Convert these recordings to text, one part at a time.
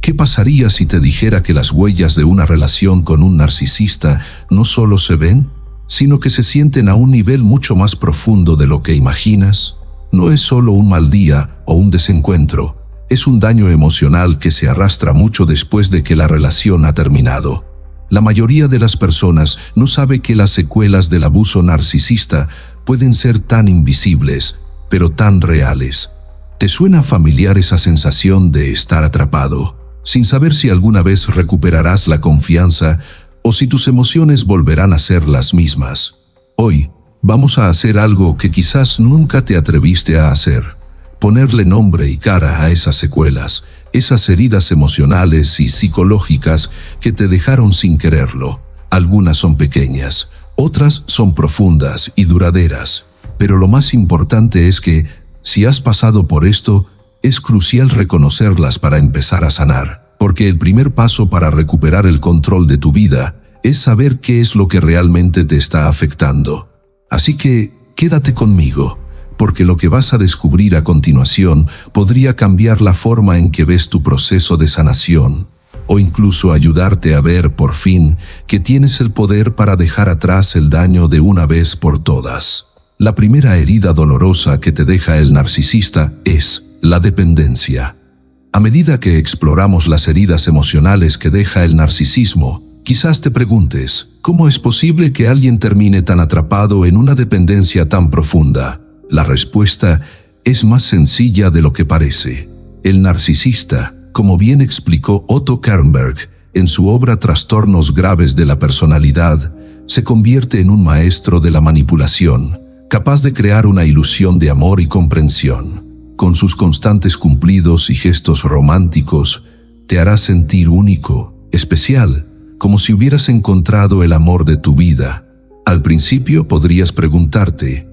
¿Qué pasaría si te dijera que las huellas de una relación con un narcisista no solo se ven, sino que se sienten a un nivel mucho más profundo de lo que imaginas? No es solo un mal día o un desencuentro, es un daño emocional que se arrastra mucho después de que la relación ha terminado. La mayoría de las personas no sabe que las secuelas del abuso narcisista pueden ser tan invisibles, pero tan reales. ¿Te suena familiar esa sensación de estar atrapado, sin saber si alguna vez recuperarás la confianza o si tus emociones volverán a ser las mismas? Hoy, vamos a hacer algo que quizás nunca te atreviste a hacer: ponerle nombre y cara a esas secuelas, esas heridas emocionales y psicológicas que te dejaron sin quererlo. Algunas son pequeñas, otras son profundas y duraderas, pero lo más importante es que, si has pasado por esto, es crucial reconocerlas para empezar a sanar, porque el primer paso para recuperar el control de tu vida es saber qué es lo que realmente te está afectando. Así que, quédate conmigo, porque lo que vas a descubrir a continuación podría cambiar la forma en que ves tu proceso de sanación, o incluso ayudarte a ver por fin que tienes el poder para dejar atrás el daño de una vez por todas. La primera herida dolorosa que te deja el narcisista es la dependencia. A medida que exploramos las heridas emocionales que deja el narcisismo, quizás te preguntes, ¿cómo es posible que alguien termine tan atrapado en una dependencia tan profunda? La respuesta es más sencilla de lo que parece. El narcisista, como bien explicó Otto Kernberg en su obra Trastornos graves de la personalidad, se convierte en un maestro de la manipulación, capaz de crear una ilusión de amor y comprensión. Con sus constantes cumplidos y gestos románticos, te hará sentir único, especial, como si hubieras encontrado el amor de tu vida. Al principio podrías preguntarte,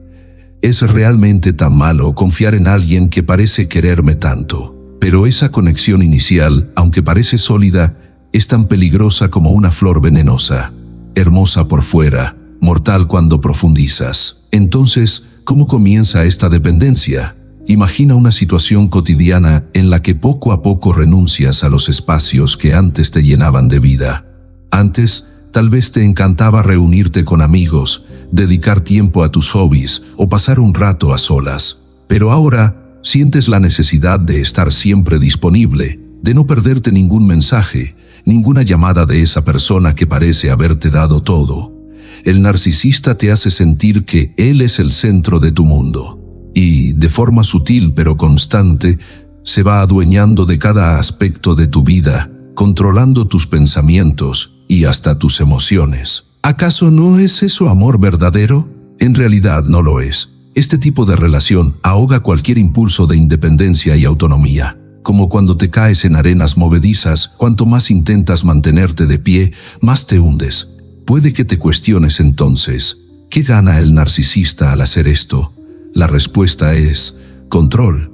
¿es realmente tan malo confiar en alguien que parece quererme tanto? Pero esa conexión inicial, aunque parece sólida, es tan peligrosa como una flor venenosa. Hermosa por fuera, mortal cuando profundizas. Entonces, ¿cómo comienza esta dependencia? Imagina una situación cotidiana en la que poco a poco renuncias a los espacios que antes te llenaban de vida. Antes, tal vez te encantaba reunirte con amigos, dedicar tiempo a tus hobbies o pasar un rato a solas. Pero ahora, sientes la necesidad de estar siempre disponible, de no perderte ningún mensaje, ninguna llamada de esa persona que parece haberte dado todo. El narcisista te hace sentir que él es el centro de tu mundo. Y, de forma sutil pero constante, se va adueñando de cada aspecto de tu vida, controlando tus pensamientos y hasta tus emociones. ¿Acaso no es eso amor verdadero? En realidad no lo es. Este tipo de relación ahoga cualquier impulso de independencia y autonomía. Como cuando te caes en arenas movedizas, cuanto más intentas mantenerte de pie, más te hundes. Puede que te cuestiones entonces, ¿qué gana el narcisista al hacer esto? La respuesta es control.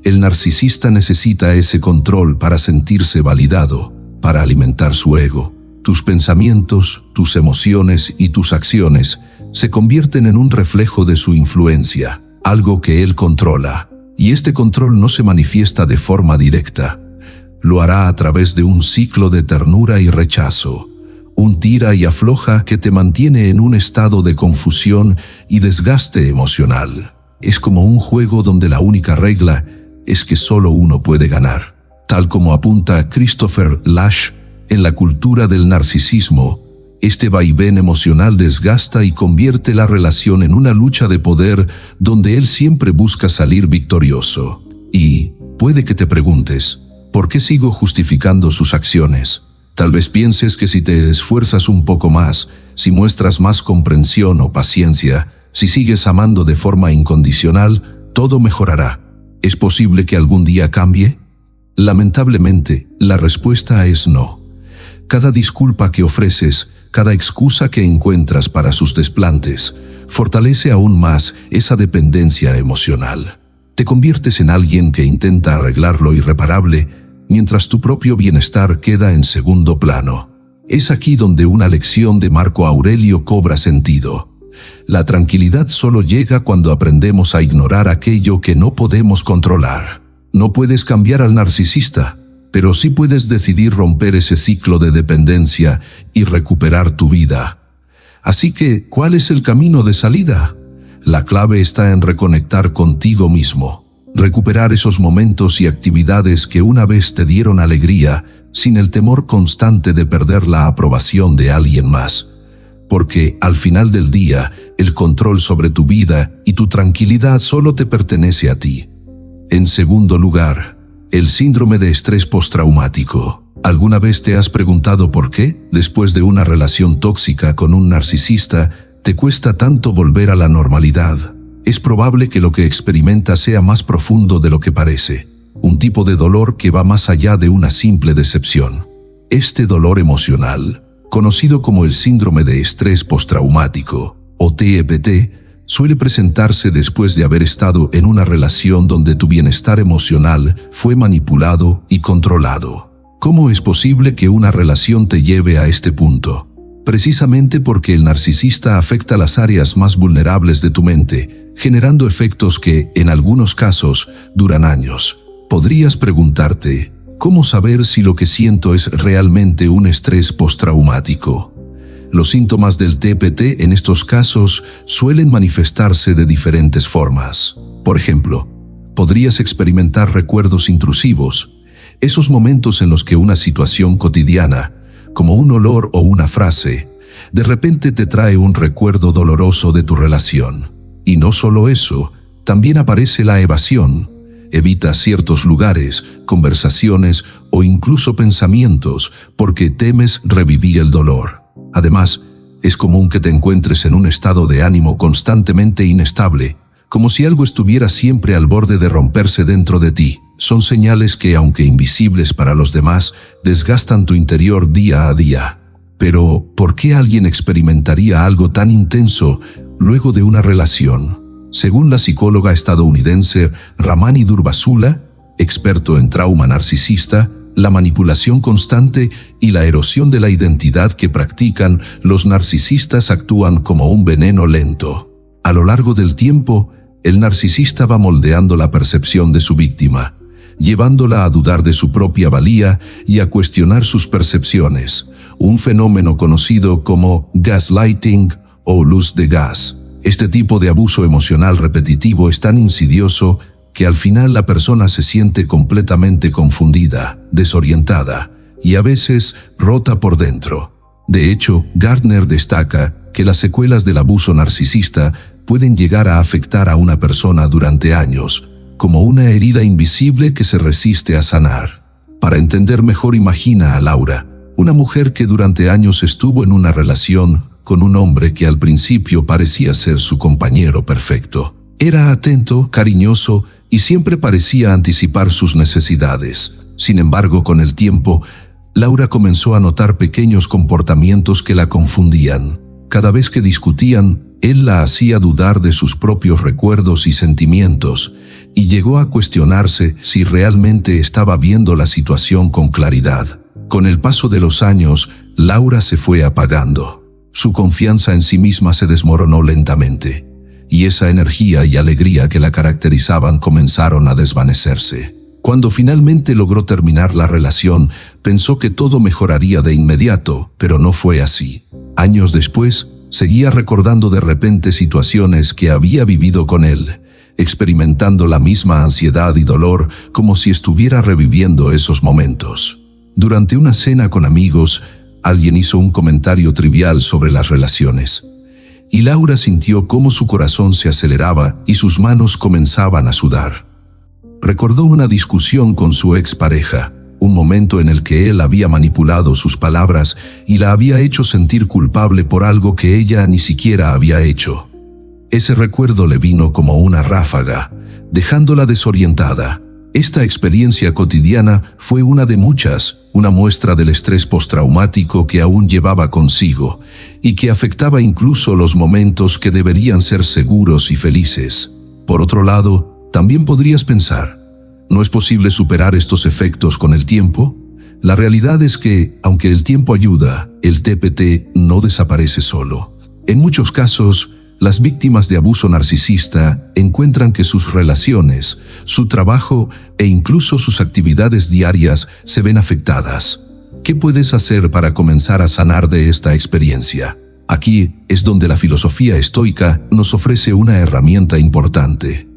El narcisista necesita ese control para sentirse validado, para alimentar su ego. Tus pensamientos, tus emociones y tus acciones se convierten en un reflejo de su influencia, algo que él controla. Y este control no se manifiesta de forma directa. Lo hará a través de un ciclo de ternura y rechazo, un tira y afloja que te mantiene en un estado de confusión y desgaste emocional. Es como un juego donde la única regla es que solo uno puede ganar. Tal como apunta Christopher Lasch, en La cultura del narcisismo, este vaivén emocional desgasta y convierte la relación en una lucha de poder donde él siempre busca salir victorioso. Y puede que te preguntes, ¿por qué sigo justificando sus acciones? Tal vez pienses que si te esfuerzas un poco más, si muestras más comprensión o paciencia, si sigues amando de forma incondicional, todo mejorará. ¿Es posible que algún día cambie? Lamentablemente, la respuesta es no. Cada disculpa que ofreces, cada excusa que encuentras para sus desplantes, fortalece aún más esa dependencia emocional. Te conviertes en alguien que intenta arreglar lo irreparable, mientras tu propio bienestar queda en segundo plano. Es aquí donde una lección de Marco Aurelio cobra sentido. La tranquilidad solo llega cuando aprendemos a ignorar aquello que no podemos controlar. No puedes cambiar al narcisista, pero sí puedes decidir romper ese ciclo de dependencia y recuperar tu vida. Así que, ¿cuál es el camino de salida? La clave está en reconectar contigo mismo, recuperar esos momentos y actividades que una vez te dieron alegría, sin el temor constante de perder la aprobación de alguien más. Porque, al final del día, el control sobre tu vida y tu tranquilidad solo te pertenece a ti. En segundo lugar, el síndrome de estrés postraumático. ¿Alguna vez te has preguntado por qué, después de una relación tóxica con un narcisista, te cuesta tanto volver a la normalidad? Es probable que lo que experimentas sea más profundo de lo que parece, un tipo de dolor que va más allá de una simple decepción. Este dolor emocional, conocido como el síndrome de estrés postraumático, o TEPT, suele presentarse después de haber estado en una relación donde tu bienestar emocional fue manipulado y controlado. ¿Cómo es posible que una relación te lleve a este punto? Precisamente porque el narcisista afecta las áreas más vulnerables de tu mente, generando efectos que, en algunos casos, duran años. Podrías preguntarte, ¿cómo saber si lo que siento es realmente un estrés postraumático? Los síntomas del TPT en estos casos suelen manifestarse de diferentes formas. Por ejemplo, podrías experimentar recuerdos intrusivos, esos momentos en los que una situación cotidiana, como un olor o una frase, de repente te trae un recuerdo doloroso de tu relación. Y no solo eso, también aparece la evasión. Evitas ciertos lugares, conversaciones o incluso pensamientos porque temes revivir el dolor. Además, es común que te encuentres en un estado de ánimo constantemente inestable, como si algo estuviera siempre al borde de romperse dentro de ti. Son señales que, aunque invisibles para los demás, desgastan tu interior día a día. Pero, ¿por qué alguien experimentaría algo tan intenso luego de una relación? Según la psicóloga estadounidense Ramani Durvasula, experto en trauma narcisista, la manipulación constante y la erosión de la identidad que practican los narcisistas actúan como un veneno lento. A lo largo del tiempo, el narcisista va moldeando la percepción de su víctima, llevándola a dudar de su propia valía y a cuestionar sus percepciones, un fenómeno conocido como gaslighting o luz de gas. Este tipo de abuso emocional repetitivo es tan insidioso que al final la persona se siente completamente confundida, desorientada y a veces rota por dentro. De hecho, Gardner destaca que las secuelas del abuso narcisista pueden llegar a afectar a una persona durante años, como una herida invisible que se resiste a sanar. Para entender mejor, imagina a Laura, una mujer que durante años estuvo en una relación con un hombre que al principio parecía ser su compañero perfecto. Era atento, cariñoso y siempre parecía anticipar sus necesidades. Sin embargo, con el tiempo, Laura comenzó a notar pequeños comportamientos que la confundían. Cada vez que discutían, él la hacía dudar de sus propios recuerdos y sentimientos, y llegó a cuestionarse si realmente estaba viendo la situación con claridad. Con el paso de los años, Laura se fue apagando. Su confianza en sí misma se desmoronó lentamente, y esa energía y alegría que la caracterizaban comenzaron a desvanecerse. Cuando finalmente logró terminar la relación, pensó que todo mejoraría de inmediato, pero no fue así. Años después, seguía recordando de repente situaciones que había vivido con él, experimentando la misma ansiedad y dolor como si estuviera reviviendo esos momentos. Durante una cena con amigos, alguien hizo un comentario trivial sobre las relaciones, y Laura sintió cómo su corazón se aceleraba y sus manos comenzaban a sudar. Recordó una discusión con su expareja, un momento en el que él había manipulado sus palabras y la había hecho sentir culpable por algo que ella ni siquiera había hecho. Ese recuerdo le vino como una ráfaga, dejándola desorientada. Esta experiencia cotidiana fue una de muchas, una muestra del estrés postraumático que aún llevaba consigo y que afectaba incluso los momentos que deberían ser seguros y felices. Por otro lado, también podrías pensar, ¿no es posible superar estos efectos con el tiempo? La realidad es que, aunque el tiempo ayuda, el TPT no desaparece solo. En muchos casos, las víctimas de abuso narcisista encuentran que sus relaciones, su trabajo e incluso sus actividades diarias se ven afectadas. ¿Qué puedes hacer para comenzar a sanar de esta experiencia? Aquí es donde la filosofía estoica nos ofrece una herramienta importante.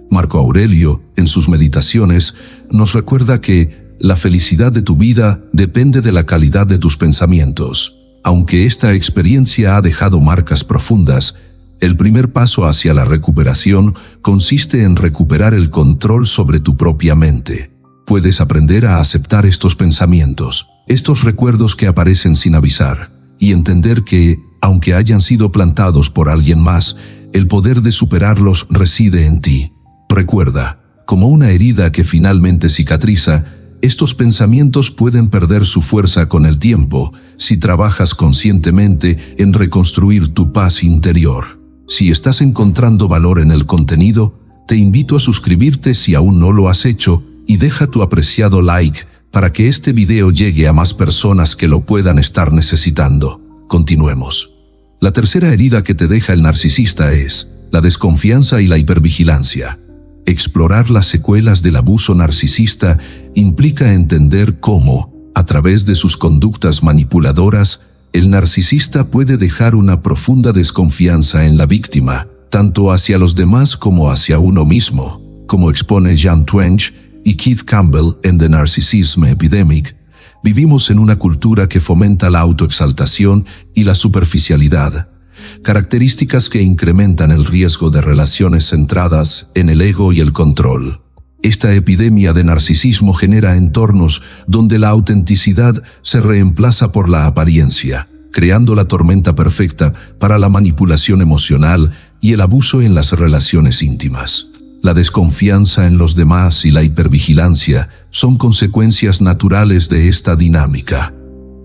Marco Aurelio, en sus meditaciones, nos recuerda que la felicidad de tu vida depende de la calidad de tus pensamientos. Aunque esta experiencia ha dejado marcas profundas, el primer paso hacia la recuperación consiste en recuperar el control sobre tu propia mente. Puedes aprender a aceptar estos pensamientos, estos recuerdos que aparecen sin avisar, y entender que, aunque hayan sido plantados por alguien más, el poder de superarlos reside en ti. Recuerda, como una herida que finalmente cicatriza, estos pensamientos pueden perder su fuerza con el tiempo si trabajas conscientemente en reconstruir tu paz interior. Si estás encontrando valor en el contenido, te invito a suscribirte si aún no lo has hecho y deja tu apreciado like para que este video llegue a más personas que lo puedan estar necesitando. Continuemos. La tercera herida que te deja el narcisista es la desconfianza y la hipervigilancia. Explorar las secuelas del abuso narcisista implica entender cómo, a través de sus conductas manipuladoras, el narcisista puede dejar una profunda desconfianza en la víctima, tanto hacia los demás como hacia uno mismo. Como expone Jan Twenge y Keith Campbell en The Narcissism Epidemic, vivimos en una cultura que fomenta la autoexaltación y la superficialidad, características que incrementan el riesgo de relaciones centradas en el ego y el control. Esta epidemia de narcisismo genera entornos donde la autenticidad se reemplaza por la apariencia, creando la tormenta perfecta para la manipulación emocional y el abuso en las relaciones íntimas. La desconfianza en los demás y la hipervigilancia son consecuencias naturales de esta dinámica.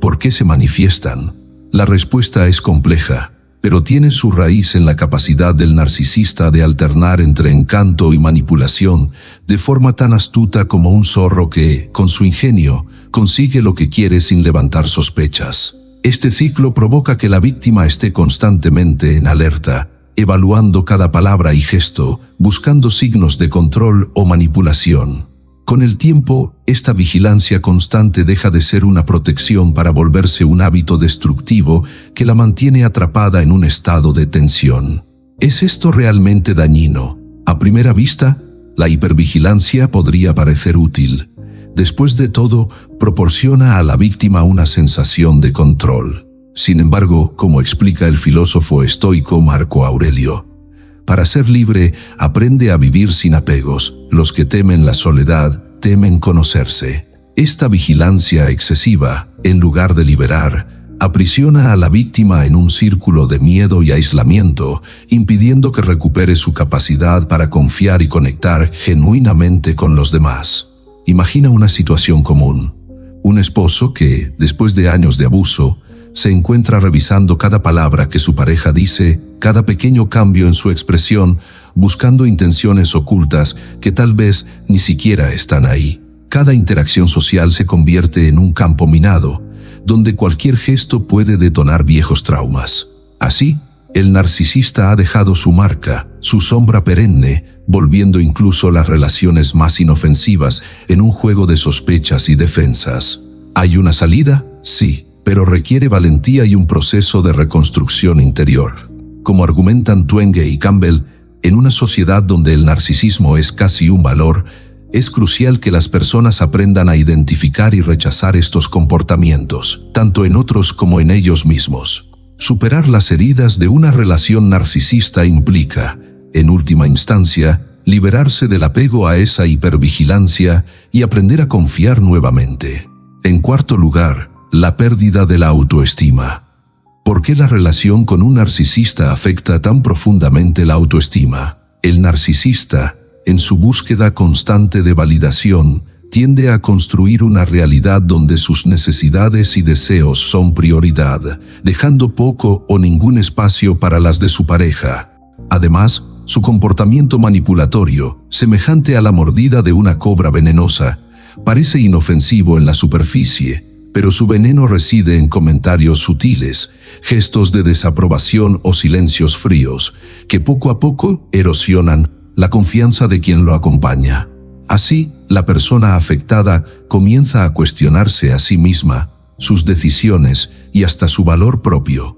¿Por qué se manifiestan? La respuesta es compleja, pero tiene su raíz en la capacidad del narcisista de alternar entre encanto y manipulación de forma tan astuta como un zorro que, con su ingenio, consigue lo que quiere sin levantar sospechas. Este ciclo provoca que la víctima esté constantemente en alerta, evaluando cada palabra y gesto, buscando signos de control o manipulación. Con el tiempo, esta vigilancia constante deja de ser una protección para volverse un hábito destructivo que la mantiene atrapada en un estado de tensión. ¿Es esto realmente dañino? A primera vista, la hipervigilancia podría parecer útil. Después de todo, proporciona a la víctima una sensación de control. Sin embargo, como explica el filósofo estoico Marco Aurelio, para ser libre, aprende a vivir sin apegos. Los que temen la soledad, temen conocerse. Esta vigilancia excesiva, en lugar de liberar, aprisiona a la víctima en un círculo de miedo y aislamiento, impidiendo que recupere su capacidad para confiar y conectar genuinamente con los demás. Imagina una situación común. Un esposo que, después de años de abuso, se encuentra revisando cada palabra que su pareja dice, cada pequeño cambio en su expresión, buscando intenciones ocultas que tal vez ni siquiera están ahí. Cada interacción social se convierte en un campo minado, donde cualquier gesto puede detonar viejos traumas. Así, el narcisista ha dejado su marca, su sombra perenne, volviendo incluso las relaciones más inofensivas en un juego de sospechas y defensas. ¿Hay una salida? Sí, pero requiere valentía y un proceso de reconstrucción interior. Como argumentan Twenge y Campbell, en una sociedad donde el narcisismo es casi un valor, es crucial que las personas aprendan a identificar y rechazar estos comportamientos, tanto en otros como en ellos mismos. Superar las heridas de una relación narcisista implica, en última instancia, liberarse del apego a esa hipervigilancia y aprender a confiar nuevamente. En cuarto lugar, la pérdida de la autoestima. ¿Por qué la relación con un narcisista afecta tan profundamente la autoestima? El narcisista, en su búsqueda constante de validación, tiende a construir una realidad donde sus necesidades y deseos son prioridad, dejando poco o ningún espacio para las de su pareja. Además, su comportamiento manipulatorio, semejante a la mordida de una cobra venenosa, parece inofensivo en la superficie, pero su veneno reside en comentarios sutiles gestos de desaprobación o silencios fríos, que poco a poco erosionan la confianza de quien lo acompaña. Así, la persona afectada comienza a cuestionarse a sí misma, sus decisiones y hasta su valor propio.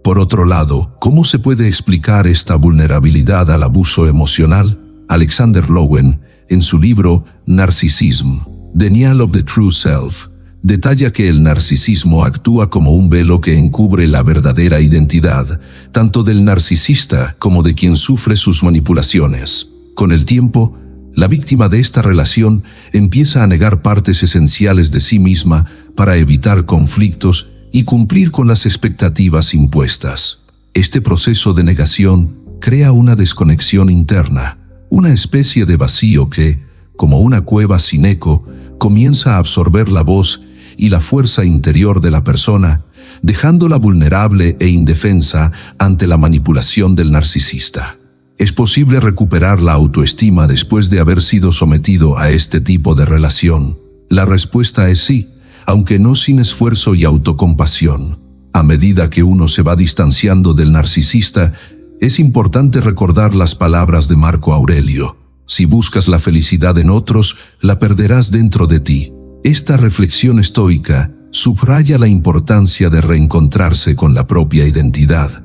Por otro lado, ¿cómo se puede explicar esta vulnerabilidad al abuso emocional? Alexander Lowen, en su libro Narcissism, Denial of the True Self, detalla que el narcisismo actúa como un velo que encubre la verdadera identidad, tanto del narcisista como de quien sufre sus manipulaciones. Con el tiempo, la víctima de esta relación empieza a negar partes esenciales de sí misma para evitar conflictos y cumplir con las expectativas impuestas. Este proceso de negación crea una desconexión interna, una especie de vacío que, como una cueva sin eco, comienza a absorber la voz y la fuerza interior de la persona, dejándola vulnerable e indefensa ante la manipulación del narcisista. ¿Es posible recuperar la autoestima después de haber sido sometido a este tipo de relación? La respuesta es sí, aunque no sin esfuerzo y autocompasión. A medida que uno se va distanciando del narcisista, es importante recordar las palabras de Marco Aurelio: si buscas la felicidad en otros, la perderás dentro de ti. Esta reflexión estoica subraya la importancia de reencontrarse con la propia identidad,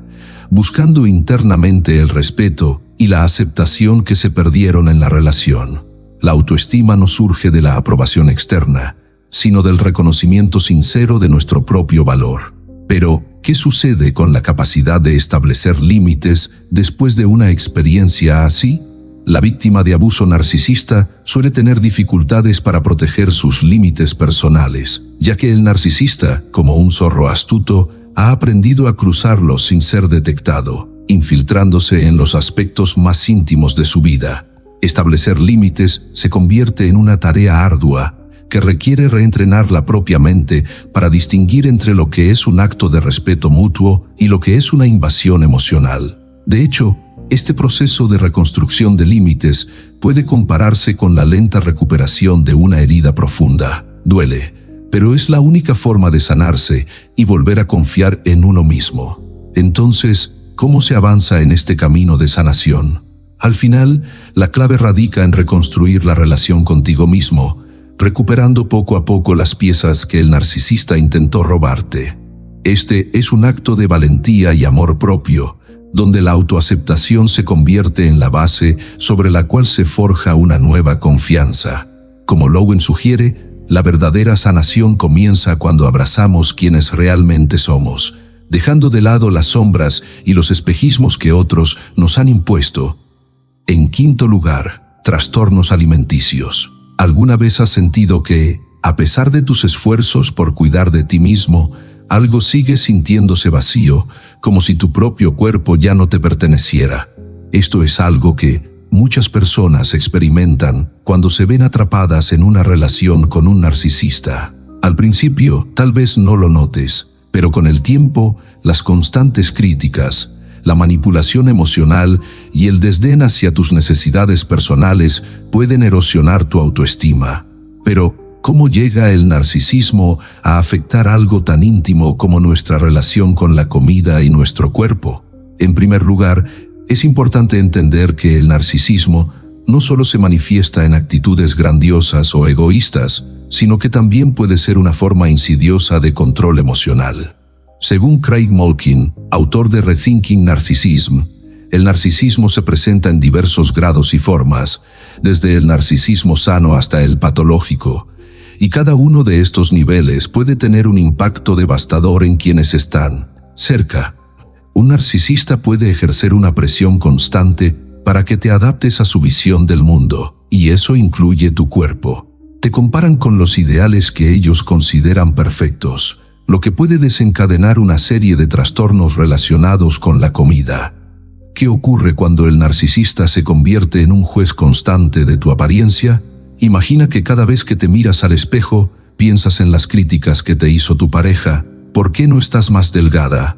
buscando internamente el respeto y la aceptación que se perdieron en la relación. La autoestima no surge de la aprobación externa, sino del reconocimiento sincero de nuestro propio valor. Pero, ¿qué sucede con la capacidad de establecer límites después de una experiencia así? La víctima de abuso narcisista suele tener dificultades para proteger sus límites personales, ya que el narcisista, como un zorro astuto, ha aprendido a cruzarlos sin ser detectado, infiltrándose en los aspectos más íntimos de su vida. Establecer límites se convierte en una tarea ardua, que requiere reentrenar la propia mente para distinguir entre lo que es un acto de respeto mutuo y lo que es una invasión emocional. De hecho, este proceso de reconstrucción de límites puede compararse con la lenta recuperación de una herida profunda. Duele, pero es la única forma de sanarse y volver a confiar en uno mismo. Entonces, ¿cómo se avanza en este camino de sanación? Al final, la clave radica en reconstruir la relación contigo mismo, recuperando poco a poco las piezas que el narcisista intentó robarte. Este es un acto de valentía y amor propio, donde la autoaceptación se convierte en la base sobre la cual se forja una nueva confianza. Como Lowen sugiere, la verdadera sanación comienza cuando abrazamos quienes realmente somos, dejando de lado las sombras y los espejismos que otros nos han impuesto. En quinto lugar, trastornos alimenticios. ¿Alguna vez has sentido que, a pesar de tus esfuerzos por cuidar de ti mismo, algo sigue sintiéndose vacío, como si tu propio cuerpo ya no te perteneciera? Esto es algo que muchas personas experimentan cuando se ven atrapadas en una relación con un narcisista. Al principio, tal vez no lo notes, pero con el tiempo, las constantes críticas, la manipulación emocional y el desdén hacia tus necesidades personales pueden erosionar tu autoestima. Pero, ¿cómo llega el narcisismo a afectar algo tan íntimo como nuestra relación con la comida y nuestro cuerpo? En primer lugar, es importante entender que el narcisismo no solo se manifiesta en actitudes grandiosas o egoístas, sino que también puede ser una forma insidiosa de control emocional. Según Craig Malkin, autor de Rethinking Narcissism, el narcisismo se presenta en diversos grados y formas, desde el narcisismo sano hasta el patológico, y cada uno de estos niveles puede tener un impacto devastador en quienes están cerca. Un narcisista puede ejercer una presión constante para que te adaptes a su visión del mundo, y eso incluye tu cuerpo. Te comparan con los ideales que ellos consideran perfectos, lo que puede desencadenar una serie de trastornos relacionados con la comida. ¿Qué ocurre cuando el narcisista se convierte en un juez constante de tu apariencia? Imagina que cada vez que te miras al espejo, piensas en las críticas que te hizo tu pareja. ¿Por qué no estás más delgada?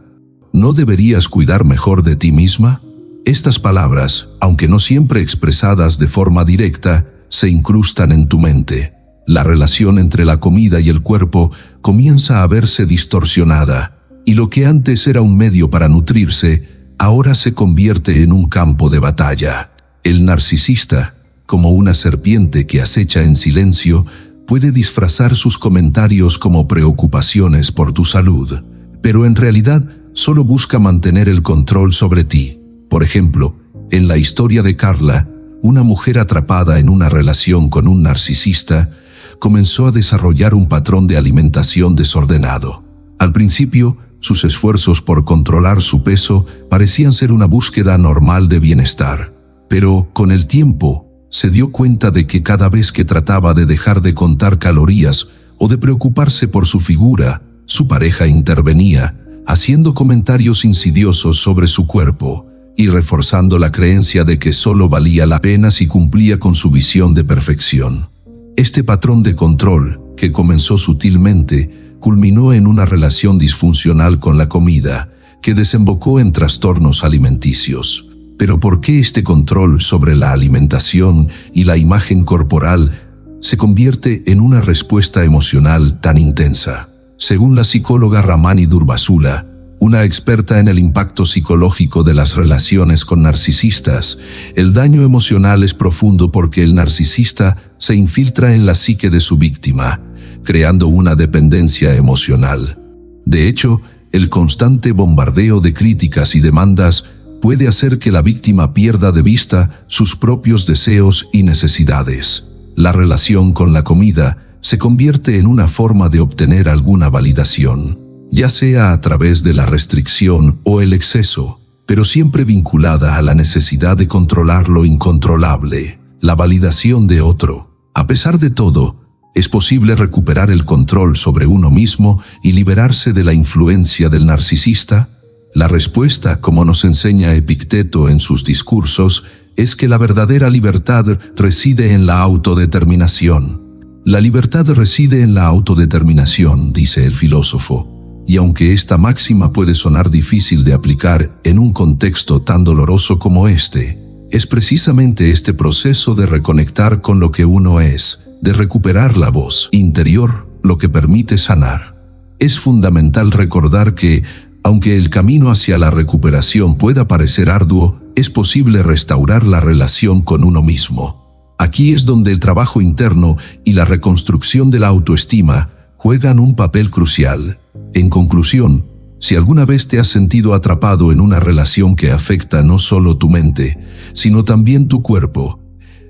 ¿No deberías cuidar mejor de ti misma? Estas palabras, aunque no siempre expresadas de forma directa, se incrustan en tu mente. La relación entre la comida y el cuerpo comienza a verse distorsionada, y lo que antes era un medio para nutrirse, ahora se convierte en un campo de batalla. El narcisista, como una serpiente que acecha en silencio, puede disfrazar sus comentarios como preocupaciones por tu salud, pero en realidad solo busca mantener el control sobre ti. Por ejemplo, en la historia de Carla, una mujer atrapada en una relación con un narcisista, comenzó a desarrollar un patrón de alimentación desordenado. Al principio, sus esfuerzos por controlar su peso parecían ser una búsqueda normal de bienestar, pero con el tiempo se dio cuenta de que cada vez que trataba de dejar de contar calorías o de preocuparse por su figura, su pareja intervenía, haciendo comentarios insidiosos sobre su cuerpo y reforzando la creencia de que solo valía la pena si cumplía con su visión de perfección. Este patrón de control, que comenzó sutilmente, culminó en una relación disfuncional con la comida, que desembocó en trastornos alimenticios. Pero ¿por qué este control sobre la alimentación y la imagen corporal se convierte en una respuesta emocional tan intensa? Según la psicóloga Ramani Durvasula, una experta en el impacto psicológico de las relaciones con narcisistas, el daño emocional es profundo porque el narcisista se infiltra en la psique de su víctima, creando una dependencia emocional. De hecho, el constante bombardeo de críticas y demandas puede hacer que la víctima pierda de vista sus propios deseos y necesidades. La relación con la comida se convierte en una forma de obtener alguna validación, ya sea a través de la restricción o el exceso, pero siempre vinculada a la necesidad de controlar lo incontrolable, la validación de otro. A pesar de todo, es posible recuperar el control sobre uno mismo y liberarse de la influencia del narcisista. La respuesta, como nos enseña Epicteto en sus discursos, es que la verdadera libertad reside en la autodeterminación. La libertad reside en la autodeterminación, dice el filósofo, y aunque esta máxima puede sonar difícil de aplicar en un contexto tan doloroso como este, es precisamente este proceso de reconectar con lo que uno es, de recuperar la voz interior, lo que permite sanar. Es fundamental recordar que, aunque el camino hacia la recuperación pueda parecer arduo, es posible restaurar la relación con uno mismo. Aquí es donde el trabajo interno y la reconstrucción de la autoestima juegan un papel crucial. En conclusión, si alguna vez te has sentido atrapado en una relación que afecta no solo tu mente, sino también tu cuerpo,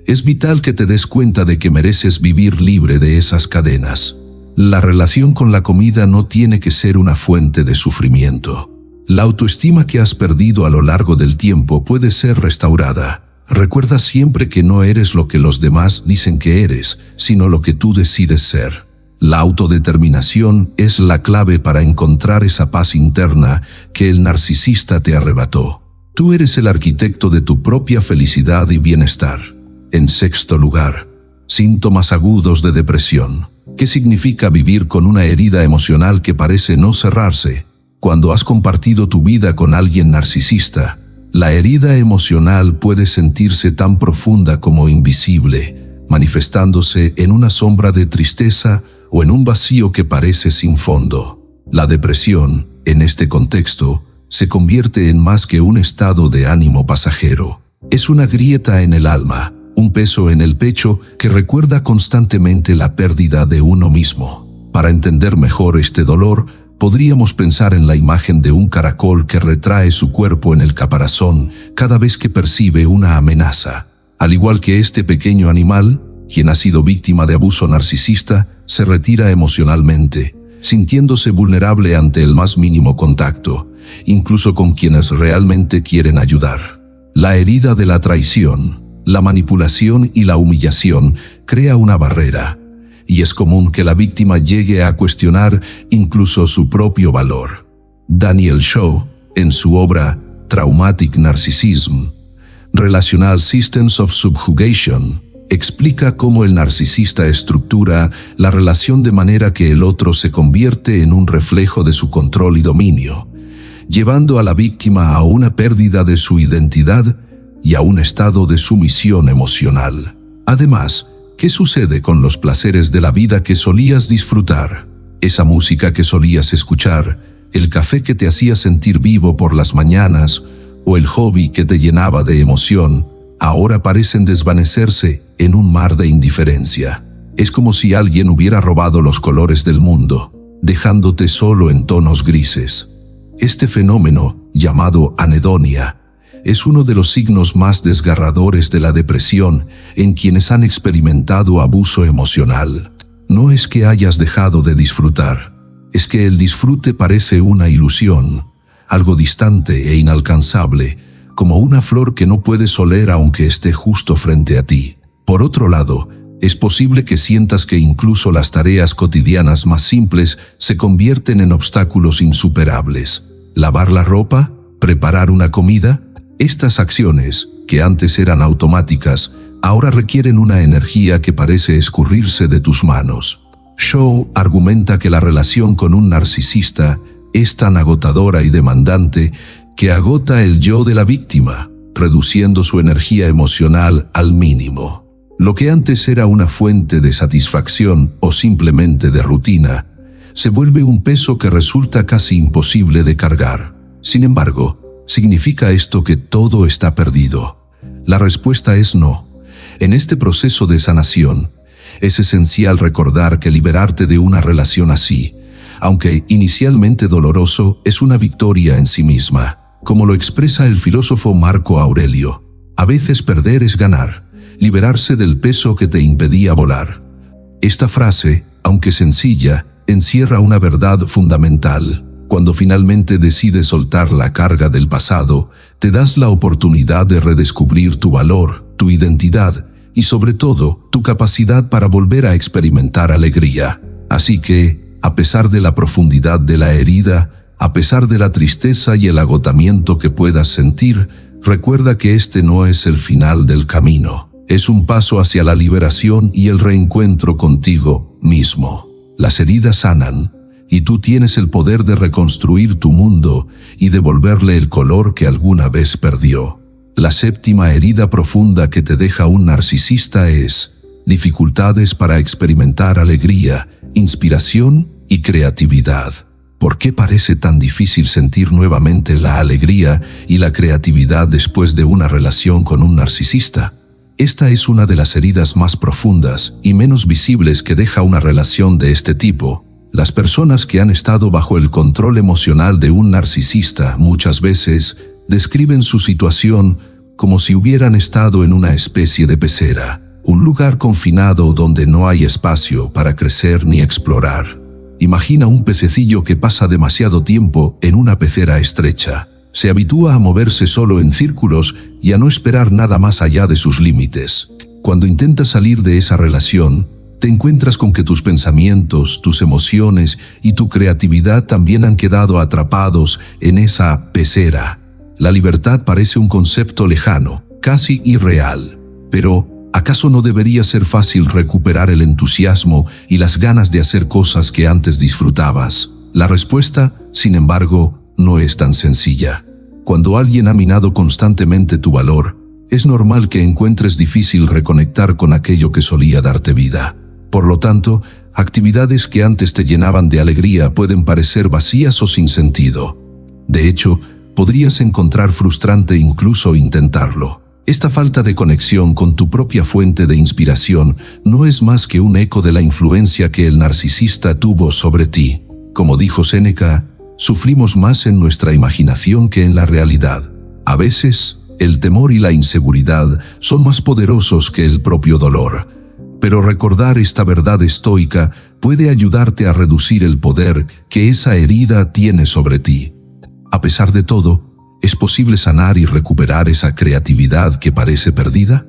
es vital que te des cuenta de que mereces vivir libre de esas cadenas. La relación con la comida no tiene que ser una fuente de sufrimiento. La autoestima que has perdido a lo largo del tiempo puede ser restaurada. Recuerda siempre que no eres lo que los demás dicen que eres, sino lo que tú decides ser. La autodeterminación es la clave para encontrar esa paz interna que el narcisista te arrebató. Tú eres el arquitecto de tu propia felicidad y bienestar. En sexto lugar, síntomas agudos de depresión. ¿Qué significa vivir con una herida emocional que parece no cerrarse? Cuando has compartido tu vida con alguien narcisista, la herida emocional puede sentirse tan profunda como invisible, manifestándose en una sombra de tristeza o en un vacío que parece sin fondo. La depresión, en este contexto, se convierte en más que un estado de ánimo pasajero. Es una grieta en el alma, un peso en el pecho que recuerda constantemente la pérdida de uno mismo. Para entender mejor este dolor, podríamos pensar en la imagen de un caracol que retrae su cuerpo en el caparazón cada vez que percibe una amenaza. Al igual que este pequeño animal, quien ha sido víctima de abuso narcisista, se retira emocionalmente, sintiéndose vulnerable ante el más mínimo contacto, incluso con quienes realmente quieren ayudar. La herida de la traición, la manipulación y la humillación crea una barrera, y es común que la víctima llegue a cuestionar incluso su propio valor. Daniel Shaw, en su obra Traumatic Narcissism, Relational Systems of Subjugation, explica cómo el narcisista estructura la relación de manera que el otro se convierte en un reflejo de su control y dominio, llevando a la víctima a una pérdida de su identidad y a un estado de sumisión emocional. Además, ¿qué sucede con los placeres de la vida que solías disfrutar? Esa música que solías escuchar, el café que te hacía sentir vivo por las mañanas o el hobby que te llenaba de emoción, ahora parecen desvanecerse en un mar de indiferencia. Es como si alguien hubiera robado los colores del mundo, dejándote solo en tonos grises. Este fenómeno, llamado anedonia, es uno de los signos más desgarradores de la depresión en quienes han experimentado abuso emocional. No es que hayas dejado de disfrutar, es que el disfrute parece una ilusión, algo distante e inalcanzable, como una flor que no puedes oler aunque esté justo frente a ti. Por otro lado, es posible que sientas que incluso las tareas cotidianas más simples se convierten en obstáculos insuperables. ¿Lavar la ropa? ¿Preparar una comida? Estas acciones, que antes eran automáticas, ahora requieren una energía que parece escurrirse de tus manos. Shaw argumenta que la relación con un narcisista es tan agotadora y demandante que agota el yo de la víctima, reduciendo su energía emocional al mínimo. Lo que antes era una fuente de satisfacción o simplemente de rutina, se vuelve un peso que resulta casi imposible de cargar. Sin embargo, ¿significa esto que todo está perdido? La respuesta es no. En este proceso de sanación, es esencial recordar que liberarte de una relación así, aunque inicialmente doloroso, es una victoria en sí misma. Como lo expresa el filósofo Marco Aurelio, a veces perder es ganar, liberarse del peso que te impedía volar. Esta frase, aunque sencilla, encierra una verdad fundamental. Cuando finalmente decides soltar la carga del pasado, te das la oportunidad de redescubrir tu valor, tu identidad y sobre todo, tu capacidad para volver a experimentar alegría. Así que, a pesar de la profundidad de la herida, a pesar de la tristeza y el agotamiento que puedas sentir, recuerda que este no es el final del camino. Es un paso hacia la liberación y el reencuentro contigo mismo. Las heridas sanan, y tú tienes el poder de reconstruir tu mundo y devolverle el color que alguna vez perdió. La séptima herida profunda que te deja un narcisista es dificultades para experimentar alegría, inspiración y creatividad. ¿Por qué parece tan difícil sentir nuevamente la alegría y la creatividad después de una relación con un narcisista? Esta es una de las heridas más profundas y menos visibles que deja una relación de este tipo. Las personas que han estado bajo el control emocional de un narcisista muchas veces describen su situación como si hubieran estado en una especie de pecera, un lugar confinado donde no hay espacio para crecer ni explorar. Imagina un pececillo que pasa demasiado tiempo en una pecera estrecha. Se habitúa a moverse solo en círculos y a no esperar nada más allá de sus límites. Cuando intentas salir de esa relación, te encuentras con que tus pensamientos, tus emociones y tu creatividad también han quedado atrapados en esa pecera. La libertad parece un concepto lejano, casi irreal. Pero, ¿acaso no debería ser fácil recuperar el entusiasmo y las ganas de hacer cosas que antes disfrutabas? La respuesta, sin embargo, no es tan sencilla. Cuando alguien ha minado constantemente tu valor, es normal que encuentres difícil reconectar con aquello que solía darte vida. Por lo tanto, actividades que antes te llenaban de alegría pueden parecer vacías o sin sentido. De hecho, podrías encontrar frustrante incluso intentarlo. Esta falta de conexión con tu propia fuente de inspiración no es más que un eco de la influencia que el narcisista tuvo sobre ti. Como dijo Séneca, sufrimos más en nuestra imaginación que en la realidad. A veces, el temor y la inseguridad son más poderosos que el propio dolor. Pero recordar esta verdad estoica puede ayudarte a reducir el poder que esa herida tiene sobre ti. A pesar de todo, ¿es posible sanar y recuperar esa creatividad que parece perdida?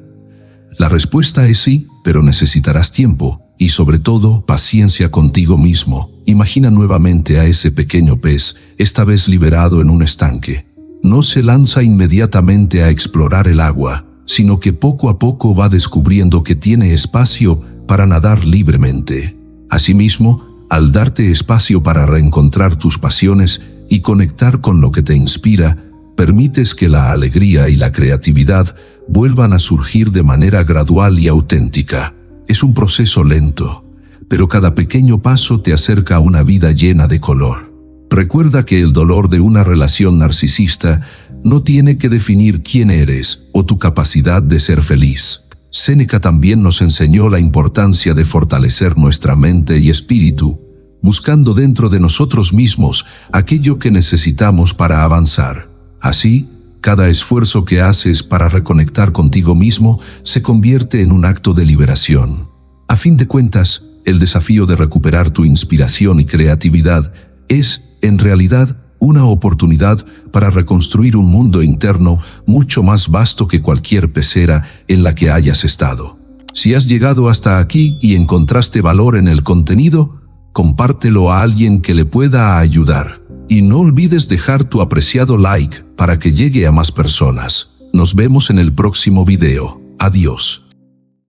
La respuesta es sí, pero necesitarás tiempo y sobre todo paciencia contigo mismo. Imagina nuevamente a ese pequeño pez, esta vez liberado en un estanque. No se lanza inmediatamente a explorar el agua, sino que poco a poco va descubriendo que tiene espacio para nadar libremente. Asimismo, al darte espacio para reencontrar tus pasiones y conectar con lo que te inspira, permites que la alegría y la creatividad vuelvan a surgir de manera gradual y auténtica. Es un proceso lento, pero cada pequeño paso te acerca a una vida llena de color. Recuerda que el dolor de una relación narcisista no tiene que definir quién eres o tu capacidad de ser feliz. Séneca también nos enseñó la importancia de fortalecer nuestra mente y espíritu, buscando dentro de nosotros mismos aquello que necesitamos para avanzar. Así, cada esfuerzo que haces para reconectar contigo mismo se convierte en un acto de liberación. A fin de cuentas, el desafío de recuperar tu inspiración y creatividad es, en realidad, una oportunidad para reconstruir un mundo interno mucho más vasto que cualquier pecera en la que hayas estado. Si has llegado hasta aquí y encontraste valor en el contenido, compártelo a alguien que le pueda ayudar. Y no olvides dejar tu apreciado like para que llegue a más personas. Nos vemos en el próximo video. Adiós.